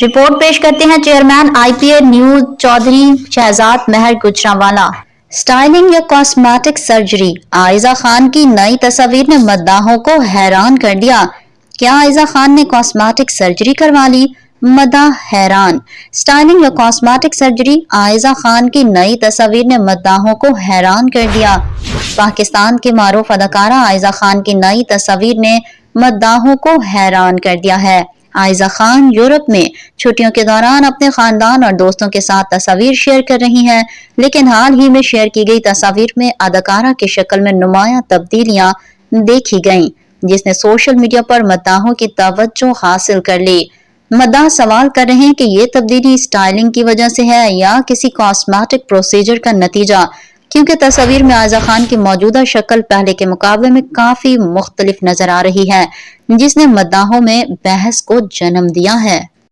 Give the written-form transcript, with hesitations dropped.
Report پیش کرتے ہیں chairman I P A news Chaudhry Shahzad Mehr Gujranwala. Styling یا کاسمیٹک سرجری، عائزہ خان کی نئی تصاویر نے مداحوں کو حیران کر دیا۔ کیا عائزہ خان نے کاسمیٹک سرجری کروا لی؟ مداح حیران۔ سٹائلنگ یا کاسمیٹک سرجری، عائزہ خان کی نئی تصاویر نے مداحوں کو حیران کر دیا۔ پاکستان کی معروف اداکارہ عائزہ خان کی نئی تصاویر نے مداحوں کو حیران کر دیا ہے۔ عائزہ خان یورپ میں چھٹیوں کے دوران اپنے خاندان اور دوستوں کے ساتھ تصاویر شیئر کر رہی ہیں، لیکن حال ہی میں شیئر کی گئی تصاویر میں اداکارہ کی شکل میں نمایاں تبدیلیاں دیکھی گئیں، جس نے سوشل میڈیا پر مداحوں کی توجہ حاصل کر لی۔ مداح سوال کر رہے ہیں کہ یہ تبدیلی سٹائلنگ کی وجہ سے ہے یا کسی کاسمیٹک پروسیجر کا نتیجہ، کیونکہ تصاویر میں عائزہ خان کی موجودہ شکل پہلے کے مقابلے میں کافی مختلف نظر آ رہی ہے، جس نے مداحوں میں بحث کو جنم دیا ہے۔